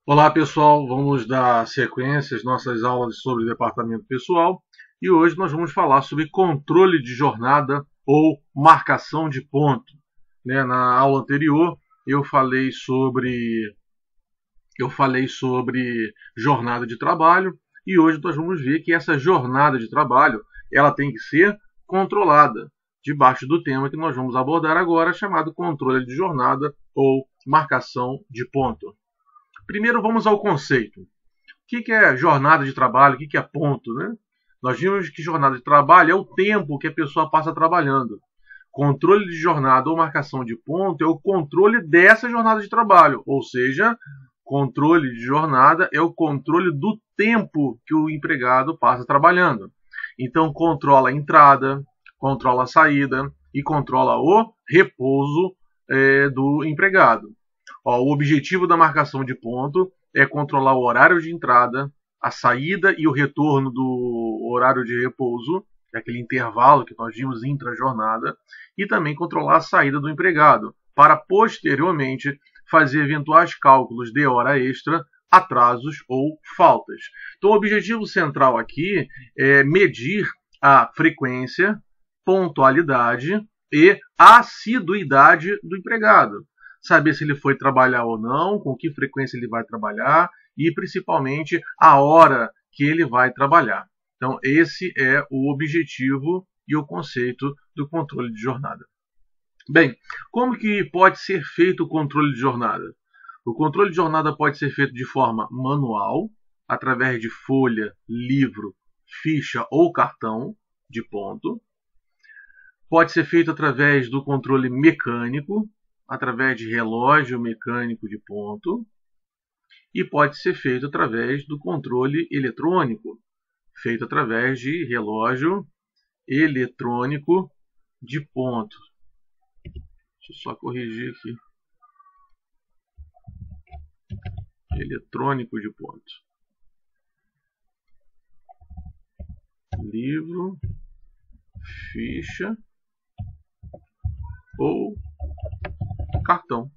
Olá pessoal, vamos dar sequência às nossas aulas sobre departamento pessoal e hoje nós vamos falar sobre controle de jornada ou marcação de ponto. Na aula anterior eu falei sobre jornada de trabalho e hoje nós vamos ver que essa jornada de trabalho ela tem que ser controlada debaixo do tema que nós vamos abordar agora, chamado controle de jornada ou marcação de ponto. Primeiro vamos ao conceito. O que é jornada de trabalho? O que é ponto? Nós vimos que jornada de trabalho é o tempo que a pessoa passa trabalhando. Controle de jornada ou marcação de ponto é o controle dessa jornada de trabalho, ou seja, controle de jornada é o controle do tempo que o empregado passa trabalhando. Então, controla a entrada, controla a saída e controla o repouso do empregado. O objetivo da marcação de ponto é controlar o horário de entrada, a saída e o retorno do horário de repouso, aquele intervalo que nós vimos intra-jornada, e também controlar a saída do empregado, para posteriormente fazer eventuais cálculos de hora extra, atrasos ou faltas. Então, o objetivo central aqui é medir a frequência, pontualidade e assiduidade do empregado. Saber se ele foi trabalhar ou não, com que frequência ele vai trabalhar e, principalmente, a hora que ele vai trabalhar. Então, esse é o objetivo e o conceito do controle de jornada. Bem, como que pode ser feito o controle de jornada? O controle de jornada pode ser feito de forma manual, através de folha, livro, ficha ou cartão de ponto. Pode ser feito através do controle mecânico, através de relógio mecânico de ponto. E pode ser feito através do controle eletrônico, feito através de relógio eletrônico de ponto. Deixa eu só corrigir aqui. Eletrônico de ponto. Livro, ficha ou cartão.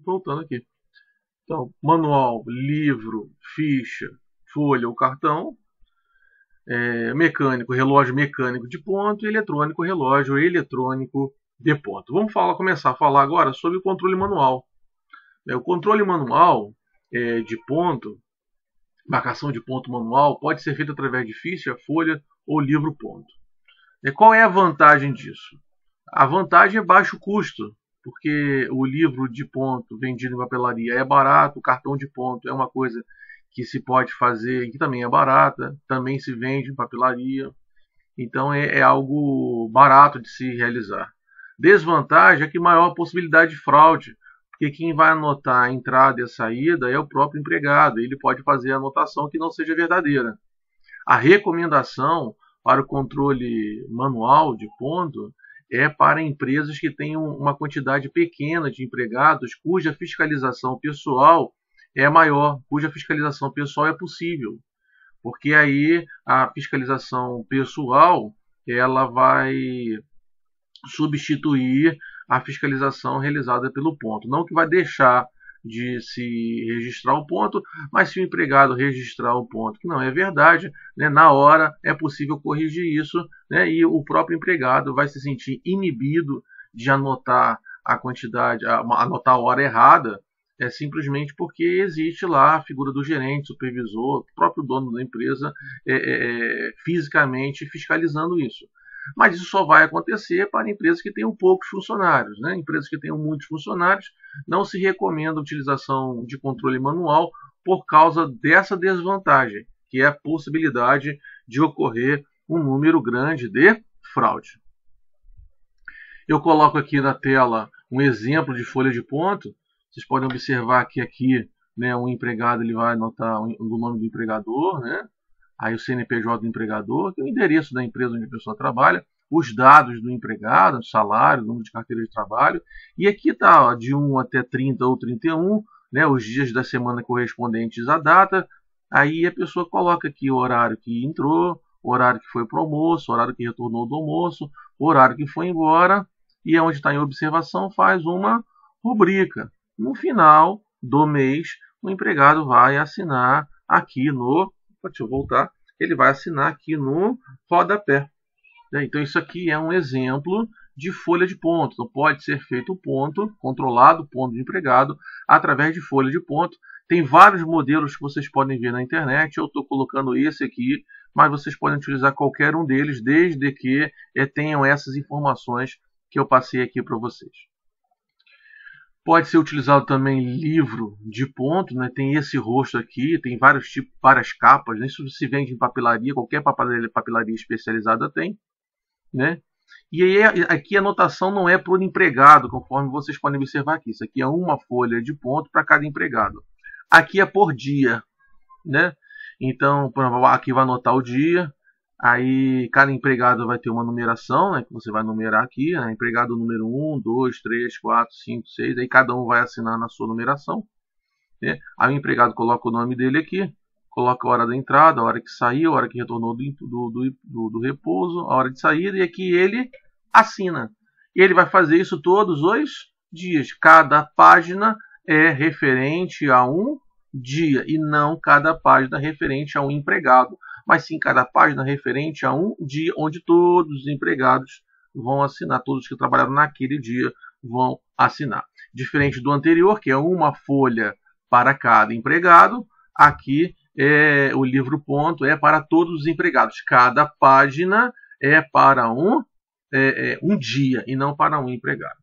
Voltando aqui. Então, manual, livro, ficha, folha ou cartão. Mecânico, relógio mecânico de ponto. E eletrônico, relógio eletrônico de ponto. Vamos começar a falar agora sobre o controle manual. O controle manual de ponto, marcação de ponto manual, pode ser feito através de ficha, folha ou livro ponto. Qual é a vantagem disso? A vantagem é baixo custo, porque o livro de ponto vendido em papelaria é barato, o cartão de ponto é uma coisa que se pode fazer, que também é barata, também se vende em papelaria, então é algo barato de se realizar. Desvantagem é que maior a possibilidade de fraude, porque quem vai anotar a entrada e a saída é o próprio empregado, ele pode fazer a anotação que não seja verdadeira. A recomendação para o controle manual de ponto é para empresas que tenham uma quantidade pequena de empregados, cuja fiscalização pessoal é maior, cuja fiscalização pessoal é possível. Porque aí a fiscalização pessoal ela vai substituir a fiscalização realizada pelo ponto. Não que vai deixar de se registrar o ponto, mas se o empregado registrar o ponto que não é verdade, na hora é possível corrigir isso, e o próprio empregado vai se sentir inibido de anotar a quantidade, anotar a hora errada, simplesmente porque existe lá a figura do gerente, supervisor, o próprio dono da empresa fisicamente fiscalizando isso. Mas isso só vai acontecer para empresas que tenham poucos funcionários. Empresas que tenham muitos funcionários, não se recomenda a utilização de controle manual por causa dessa desvantagem, que é a possibilidade de ocorrer um número grande de fraude. Eu coloco aqui na tela um exemplo de folha de ponto. Vocês podem observar que aqui um empregado ele vai anotar o nome do empregador, aí o CNPJ do empregador, que é o endereço da empresa onde a pessoa trabalha, os dados do empregado, salário, número de carteira de trabalho, e aqui está de 1 até 30 ou 31, os dias da semana correspondentes à data, aí a pessoa coloca aqui o horário que entrou, o horário que foi para o almoço, o horário que retornou do almoço, o horário que foi embora, e onde está em observação faz uma rubrica. No final do mês, o empregado vai assinar aqui no... Deixa eu voltar. Ele vai assinar aqui no rodapé. Então, isso aqui é um exemplo de folha de ponto. Então, pode ser feito o ponto, controlado o ponto de empregado, através de folha de ponto. Tem vários modelos que vocês podem ver na internet. Eu estou colocando esse aqui, mas vocês podem utilizar qualquer um deles, desde que tenham essas informações que eu passei aqui para vocês. Pode ser utilizado também livro de ponto, né? Tem esse rosto aqui, tem vários tipos, várias capas. Isso se vende em papelaria, qualquer papelaria especializada tem, né? E aí, aqui a anotação não é para o empregado, conforme vocês podem observar aqui. Isso aqui é uma folha de ponto para cada empregado. Aqui é por dia, né? Então, aqui vai anotar o dia. Aí, cada empregado vai ter uma numeração, né? Que você vai numerar aqui. Né? Empregado número 1, 2, 3, 4, 5, 6. Aí, cada um vai assinar na sua numeração. Né? Aí, o empregado coloca o nome dele aqui. Coloca a hora da entrada, a hora que saiu, a hora que retornou do repouso, a hora de saída, e aqui ele assina. E ele vai fazer isso todos os dias. Cada página é referente a um dia, e não cada página referente a um empregado, mas sim cada página referente a um dia, onde todos os empregados vão assinar, todos que trabalharam naquele dia vão assinar. Diferente do anterior, que é uma folha para cada empregado, aqui o livro ponto é para todos os empregados. Cada página é para um dia e não para um empregado.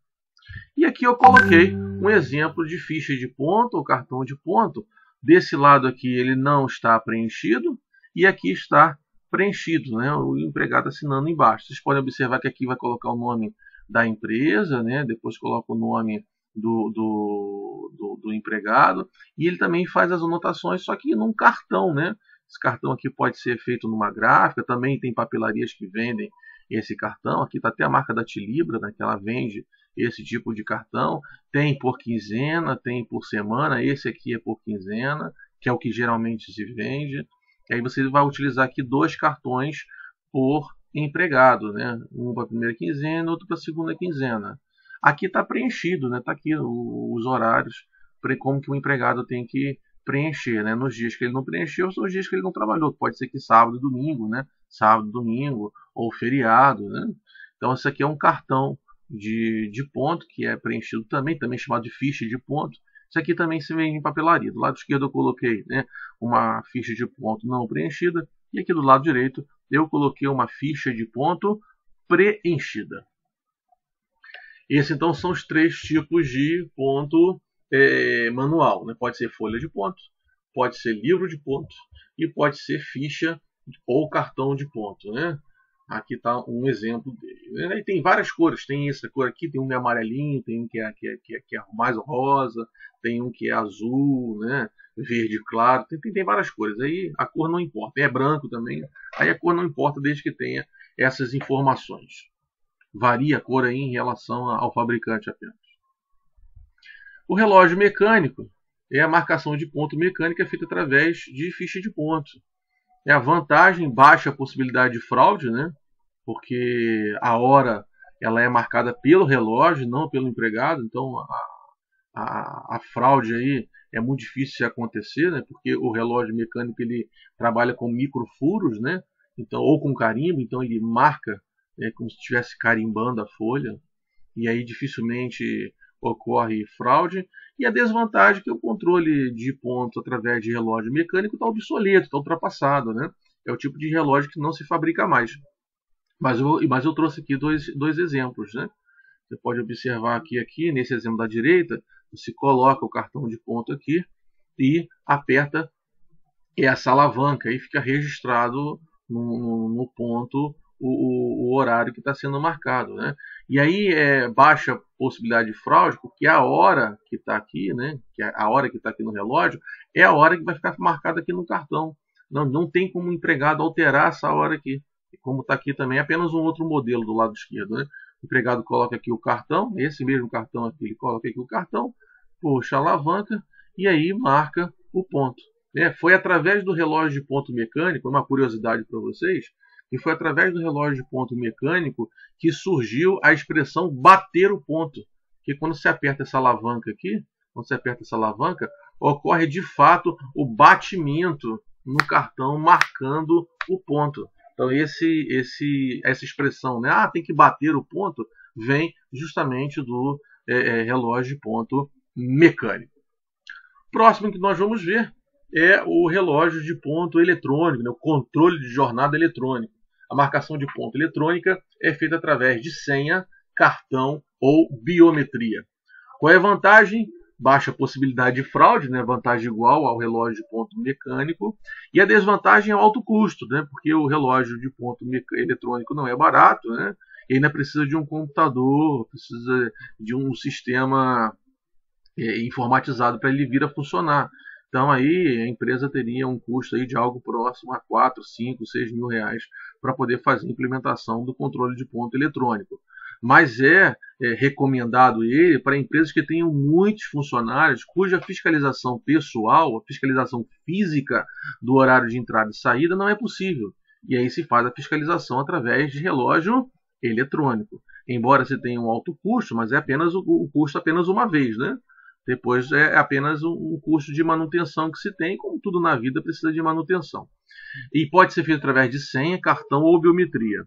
E aqui eu coloquei um exemplo de ficha de ponto ou cartão de ponto. Desse lado aqui ele não está preenchido e aqui está preenchido, né? O empregado assinando embaixo. Vocês podem observar que aqui vai colocar o nome da empresa, né? Depois coloca o nome do empregado, e ele também faz as anotações, só que num cartão, né? Esse cartão aqui pode ser feito numa gráfica, também tem papelarias que vendem esse cartão. Aqui está até a marca da Tilibra, né, que ela vende esse tipo de cartão. Tem por quinzena, tem por semana. Esse aqui é por quinzena, que é o que geralmente se vende. E aí você vai utilizar aqui 2 cartões por empregado, né? Um para a primeira quinzena, outro para a segunda quinzena. Aqui está preenchido, né? Está aqui os horários, como que o empregado tem que preencher, né? Nos dias que ele não preencheu, são os dias que ele não trabalhou. Pode ser que sábado e domingo, né? Sábado, domingo, ou feriado, né? Então, isso aqui é um cartão de ponto, que é preenchido também chamado de ficha de ponto. Isso aqui também se vende em papelaria. Do lado esquerdo eu coloquei, né, uma ficha de ponto não preenchida, e aqui do lado direito eu coloquei uma ficha de ponto preenchida. Esses então são os 3 tipos de ponto manual, né? Pode ser folha de ponto, pode ser livro de ponto e pode ser ficha ou cartão de ponto, né? Aqui está um exemplo dele. E tem várias cores, tem essa cor aqui, tem um que é amarelinho, tem um que é mais rosa, tem um que é azul, né? Verde claro, tem várias cores. Aí a cor não importa, é branco também, aí a cor não importa desde que tenha essas informações. Varia a cor aí em relação ao fabricante apenas. O relógio mecânico é a marcação de ponto mecânica feita através de ficha de ponto. A vantagem, baixa a possibilidade de fraude, né? Porque a hora ela é marcada pelo relógio, não pelo empregado. Então a fraude aí é muito difícil de acontecer, né? Porque o relógio mecânico ele trabalha com microfuros, né? Então, ou com carimbo, então ele marca como se estivesse carimbando a folha, e aí dificilmente ocorre fraude. E a desvantagem é que o controle de ponto através de relógio mecânico está obsoleto, está ultrapassado, né? É o tipo de relógio que não se fabrica mais. Mas eu trouxe aqui dois exemplos, né? Você pode observar aqui nesse exemplo da direita, você coloca o cartão de ponto aqui e aperta essa alavanca e fica registrado no ponto o horário que está sendo marcado, né? E aí baixa a possibilidade de fraude, porque a hora que está aqui, né? Que a hora que está aqui no relógio é a hora que vai ficar marcada aqui no cartão. Não tem como o empregado alterar essa hora aqui. E como está aqui também, é apenas um outro modelo do lado esquerdo, né? O empregado coloca aqui o cartão, esse mesmo cartão aqui, ele coloca aqui o cartão, puxa a alavanca e aí marca o ponto. Foi através do relógio de ponto mecânico, uma curiosidade para vocês, e foi através do relógio de ponto mecânico que surgiu a expressão bater o ponto. Que quando você aperta essa alavanca aqui, ocorre de fato o batimento no cartão marcando o ponto. Então essa expressão, né, tem que bater o ponto, vem justamente do relógio de ponto mecânico. Próximo que nós vamos ver é o relógio de ponto eletrônico, né, o controle de jornada eletrônico. A marcação de ponto eletrônica é feita através de senha, cartão ou biometria. Qual é a vantagem? Baixa possibilidade de fraude, né? Vantagem igual ao relógio de ponto mecânico. E a desvantagem é o alto custo, né? Porque o relógio de ponto eletrônico não é barato, né? E ainda precisa de um computador, precisa de um sistema informatizado para ele vir a funcionar. Então aí a empresa teria um custo aí de algo próximo a 4, 5, 6 mil reais para poder fazer a implementação do controle de ponto eletrônico. Mas é recomendado ele para empresas que tenham muitos funcionários cuja fiscalização pessoal, a fiscalização física do horário de entrada e saída não é possível. E aí se faz a fiscalização através de relógio eletrônico. Embora se tenha um alto custo, mas é apenas o custo apenas uma vez, né? Depois é apenas um custo de manutenção que se tem, como tudo na vida precisa de manutenção. E pode ser feito através de senha, cartão ou biometria.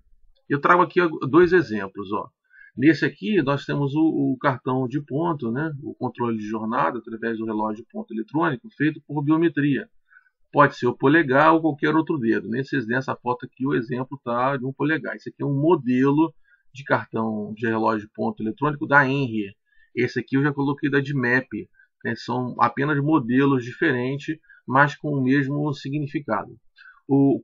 Eu trago aqui dois exemplos, ó. Nesse aqui, nós temos o cartão de ponto, né? O controle de jornada, através do relógio de ponto eletrônico, feito por biometria. Pode ser o polegar ou qualquer outro dedo. Nessa foto aqui, o exemplo está de um polegar. Esse aqui é um modelo de cartão de relógio de ponto eletrônico da Henry. Esse aqui eu já coloquei da DMAP. Né? São apenas modelos diferentes, mas com o mesmo significado.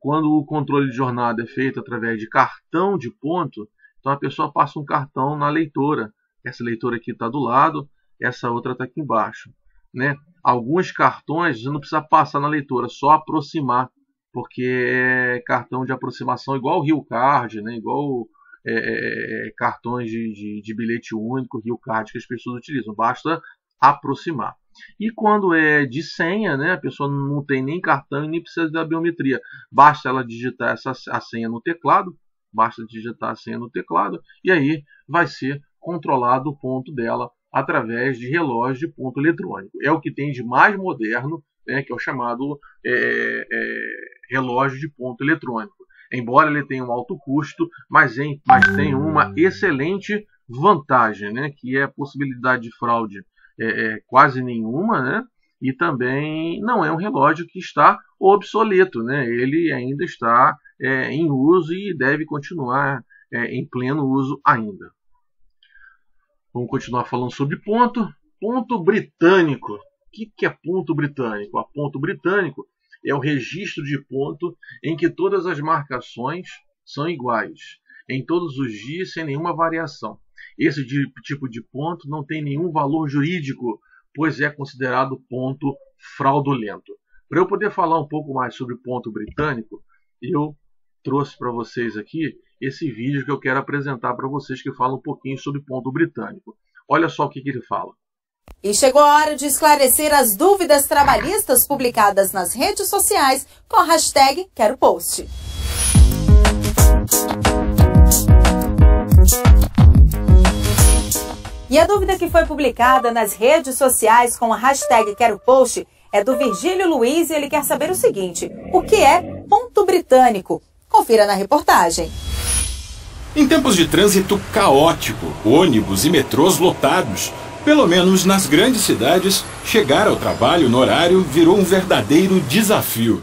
Quando o controle de jornada é feito através de cartão de ponto, então a pessoa passa um cartão na leitora. Essa leitora aqui está do lado, essa outra está aqui embaixo. Né? Alguns cartões você não precisa passar na leitora, só aproximar, porque é cartão de aproximação igual o Rio Card, né? Igual cartões de bilhete único, Rio Card que as pessoas utilizam. Basta aproximar. E quando é de senha, né, a pessoa não tem nem cartão e nem precisa da biometria. Basta ela digitar a senha no teclado, e aí vai ser controlado o ponto dela através de relógio de ponto eletrônico. É o que tem de mais moderno, né, que é o chamado relógio de ponto eletrônico. Embora ele tenha um alto custo, mas tem uma excelente vantagem, né, que é a possibilidade de fraude quase nenhuma, né, e também não é um relógio que está obsoleto, né, ele ainda está em uso e deve continuar em pleno uso ainda. Vamos continuar falando sobre ponto. Ponto britânico. O que é ponto britânico? A ponto britânico é o registro de ponto em que todas as marcações são iguais, em todos os dias, sem nenhuma variação. Esse tipo de ponto não tem nenhum valor jurídico, pois é considerado ponto fraudulento. Para eu poder falar um pouco mais sobre ponto britânico, eu trouxe para vocês aqui esse vídeo que eu quero apresentar para vocês, que fala um pouquinho sobre ponto britânico. Olha só o que ele fala. E chegou a hora de esclarecer as dúvidas trabalhistas publicadas nas redes sociais com a hashtag QueroPost. E a dúvida que foi publicada nas redes sociais com a hashtag QueroPost é do Virgílio Luiz e ele quer saber o seguinte: o que é ponto britânico? Confira na reportagem. Em tempos de trânsito caótico, ônibus e metrôs lotados, pelo menos nas grandes cidades, chegar ao trabalho no horário virou um verdadeiro desafio.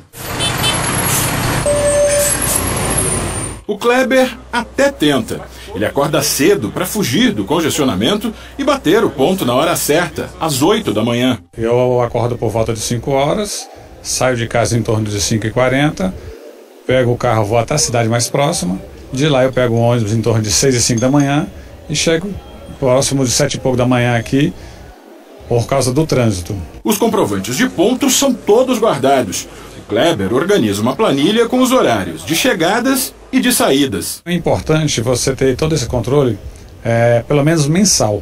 O Kleber até tenta. Ele acorda cedo para fugir do congestionamento e bater o ponto na hora certa, às 8 da manhã. Eu acordo por volta de 5 horas, saio de casa em torno de 5h40, pego o carro, vou até a cidade mais próxima. De lá eu pego um ônibus em torno de 6h05 da manhã e chego próximo de 7 e pouco da manhã aqui por causa do trânsito. Os comprovantes de pontos são todos guardados. O Kleber organiza uma planilha com os horários de chegadas e de saídas. É importante você ter todo esse controle, pelo menos mensal.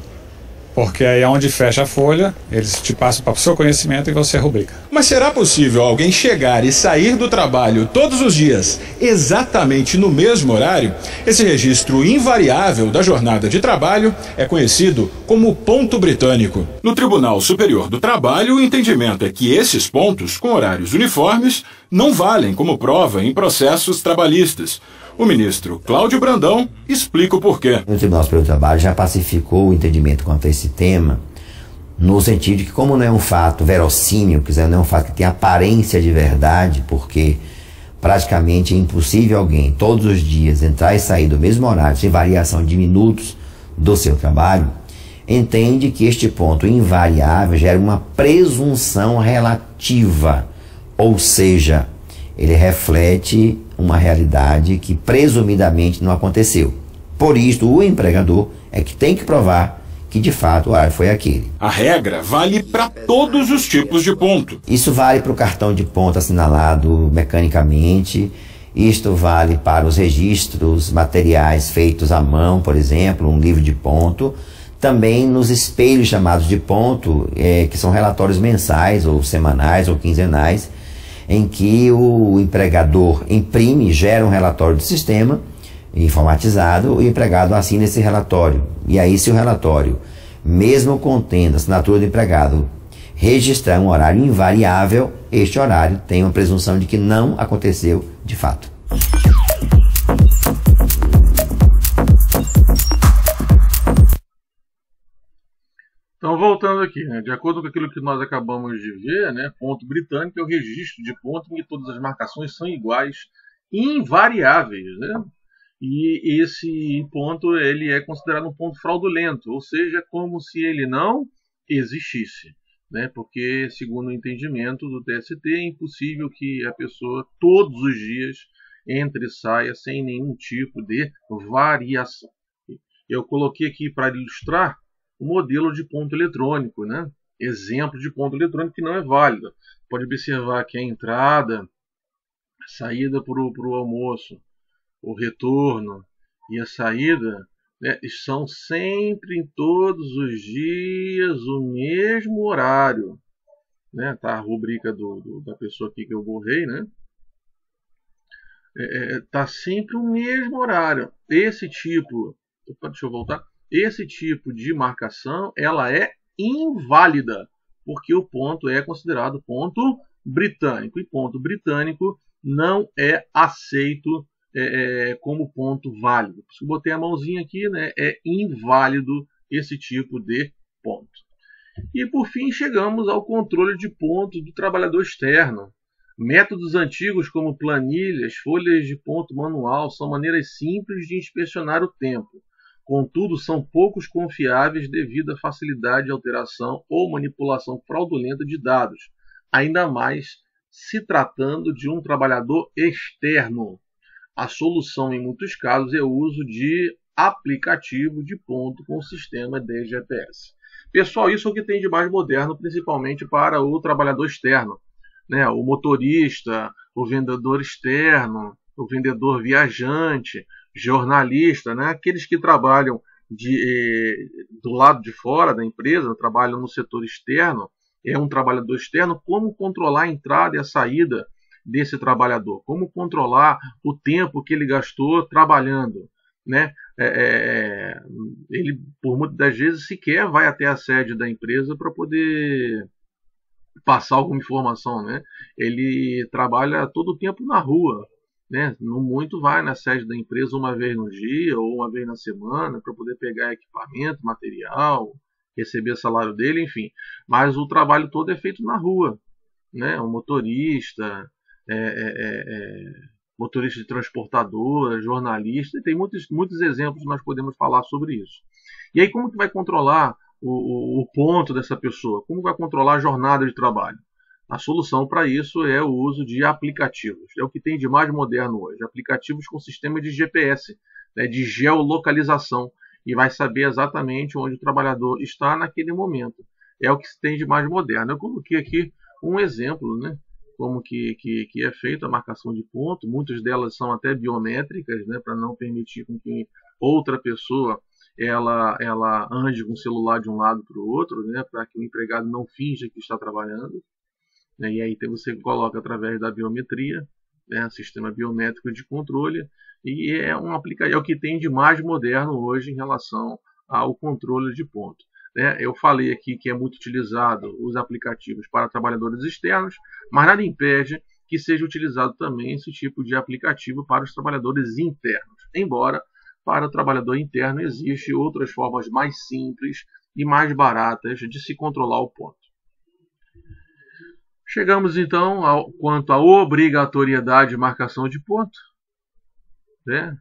Porque aí é onde fecha a folha, eles te passam para o seu conhecimento e você rubrica. Mas será possível alguém chegar e sair do trabalho todos os dias, exatamente no mesmo horário? Esse registro invariável da jornada de trabalho é conhecido como ponto britânico. No Tribunal Superior do Trabalho, o entendimento é que esses pontos, com horários uniformes, não valem como prova em processos trabalhistas. O ministro Cláudio Brandão explica o porquê. O Tribunal Superior do Trabalho já pacificou o entendimento quanto a esse tema, no sentido de que, como não é um fato verossímil, quer dizer, não é um fato que tem aparência de verdade, porque praticamente é impossível alguém todos os dias entrar e sair do mesmo horário, sem variação de minutos do seu trabalho, entende que este ponto invariável gera uma presunção relativa, ou seja, ele reflete uma realidade que presumidamente não aconteceu. Por isso, o empregador é que tem que provar que de fato o horário foi aquele. A regra vale para todos os tipos de ponto. Isso vale para o cartão de ponto assinalado mecanicamente, isto vale para os registros materiais feitos à mão, por exemplo, um livro de ponto, também nos espelhos chamados de ponto, que são relatórios mensais ou semanais ou quinzenais, em que o empregador imprime, gera um relatório do sistema informatizado, o empregado assina esse relatório. E aí, se o relatório, mesmo contendo a assinatura do empregado, registrar um horário invariável, este horário tem uma presunção de que não aconteceu de fato. Então, voltando aqui, né, de acordo com aquilo que nós acabamos de ver, né, ponto britânico é o registro de ponto em que todas as marcações são iguais e invariáveis, né? E esse ponto ele é considerado um ponto fraudulento, ou seja, como se ele não existisse, né? Porque, segundo o entendimento do TST, é impossível que a pessoa todos os dias entre e saia sem nenhum tipo de variação. Eu coloquei aqui para ilustrar o modelo de ponto eletrônico, né? Exemplo de ponto eletrônico que não é válido. Pode observar que a entrada, a saída para o almoço, o retorno e a saída, né, são sempre em todos os dias o mesmo horário, né? Tá a rubrica da pessoa aqui que eu borrei, né? Tá sempre o mesmo horário. Esse tipo, deixa eu voltar. Esse tipo de marcação ela é inválida, porque o ponto é considerado ponto britânico, e ponto britânico não é aceito como ponto válido. Por isso que eu botei a mãozinha aqui, né? É inválido esse tipo de ponto. E por fim chegamos ao controle de ponto do trabalhador externo. Métodos antigos como planilhas, folhas de ponto manual são maneiras simples de inspecionar o tempo. Contudo, são poucos confiáveis devido à facilidade de alteração ou manipulação fraudulenta de dados, ainda mais se tratando de um trabalhador externo. A solução, em muitos casos, é o uso de aplicativo de ponto com sistema de GPS. Pessoal, isso é o que tem de mais moderno, principalmente para o trabalhador externo, né? O motorista, o vendedor externo, o vendedor viajante, jornalista, né? Aqueles que trabalham do lado de fora da empresa, trabalham no setor externo, é um trabalhador externo, como controlar a entrada e a saída desse trabalhador, como controlar o tempo que ele gastou trabalhando, né? Ele, por muitas das vezes, sequer vai até a sede da empresa para poder passar alguma informação, né? Ele trabalha todo o tempo na rua, né? Não muito vai na sede da empresa uma vez no dia ou uma vez na semana para poder pegar equipamento, material, receber salário dele, enfim. Mas o trabalho todo é feito na rua, né? Um motorista, motorista de transportadora, jornalista, tem muitos exemplos que nós podemos falar sobre isso. E aí como que vai controlar o ponto dessa pessoa? Como vai controlar a jornada de trabalho? A solução para isso é o uso de aplicativos. É o que tem de mais moderno hoje. Aplicativos com sistema de GPS, né, de geolocalização, e vai saber exatamente onde o trabalhador está naquele momento. É o que se tem de mais moderno. Eu coloquei aqui um exemplo, né, como que é feita a marcação de ponto. Muitas delas são até biométricas, né, para não permitir com que outra pessoa ela ande com o celular de um lado para o outro, né, para que o empregado não finja que está trabalhando. Né, e aí você coloca através da biometria, né, sistema biométrico de controle, e é um aplicativo, é o que tem de mais moderno hoje em relação ao controle de ponto. Né? Eu falei aqui que é muito utilizado os aplicativos para trabalhadores externos, mas nada impede que seja utilizado também esse tipo de aplicativo para os trabalhadores internos. Embora para o trabalhador interno existem outras formas mais simples e mais baratas de se controlar o ponto. Chegamos então quanto à obrigatoriedade de marcação de ponto. Né?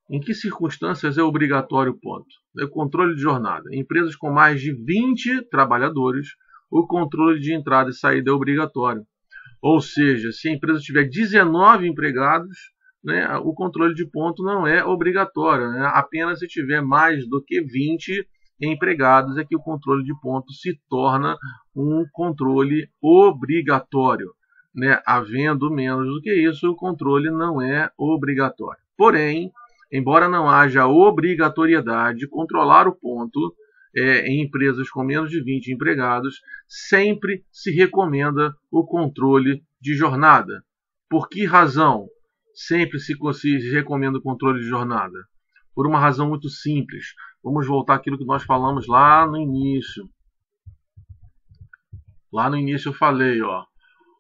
Em que circunstâncias é obrigatório o ponto? O controle de jornada. Em empresas com mais de 20 trabalhadores, o controle de entrada e saída é obrigatório. Ou seja, se a empresa tiver 19 empregados, né, o controle de ponto não é obrigatório. Né? Apenas se tiver mais do que 20 empregados é que o controle de ponto se torna um controle obrigatório. Né? Havendo menos do que isso, o controle não é obrigatório. Porém, embora não haja obrigatoriedade de controlar o ponto em empresas com menos de 20 empregados, sempre se recomenda o controle de jornada. Por que razão sempre se recomenda o controle de jornada? Por uma razão muito simples. Vamos voltar àquilo que nós falamos lá no início. Lá no início eu falei,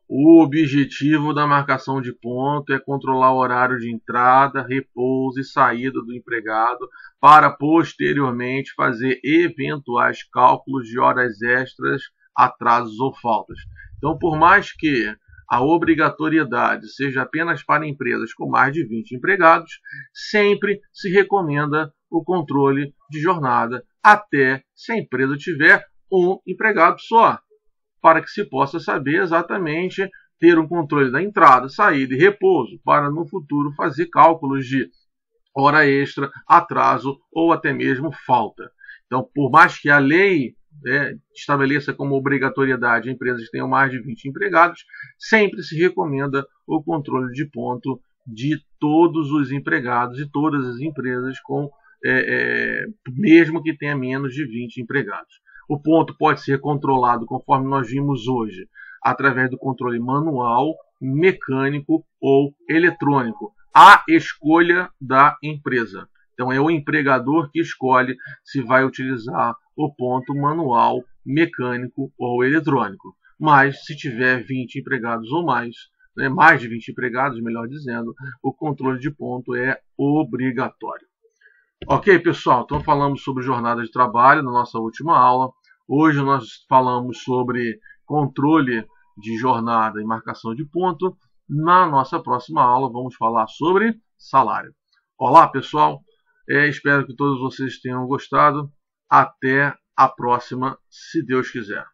o objetivo da marcação de ponto é controlar o horário de entrada, repouso e saída do empregado para posteriormente fazer eventuais cálculos de horas extras, atrasos ou faltas. Então, por mais que a obrigatoriedade seja apenas para empresas com mais de 20 empregados, sempre se recomenda o controle de jornada até se a empresa tiver um empregado só, para que se possa saber exatamente ter um controle da entrada, saída e repouso, para no futuro fazer cálculos de hora extra, atraso ou até mesmo falta. Então, por mais que a lei estabeleça como obrigatoriedade empresas que tenham mais de 20 empregados, sempre se recomenda o controle de ponto de todos os empregados e todas as empresas, mesmo que tenha menos de 20 empregados. O ponto pode ser controlado, conforme nós vimos hoje, através do controle manual, mecânico ou eletrônico, à escolha da empresa. Então é o empregador que escolhe se vai utilizar o ponto manual, mecânico ou eletrônico. Mas se tiver 20 empregados ou mais, mais de 20 empregados, melhor dizendo, o controle de ponto é obrigatório. Ok, pessoal, então falamos sobre jornada de trabalho na nossa última aula. Hoje nós falamos sobre controle de jornada e marcação de ponto. Na nossa próxima aula vamos falar sobre salário. Olá, pessoal, espero que todos vocês tenham gostado. Até a próxima, se Deus quiser.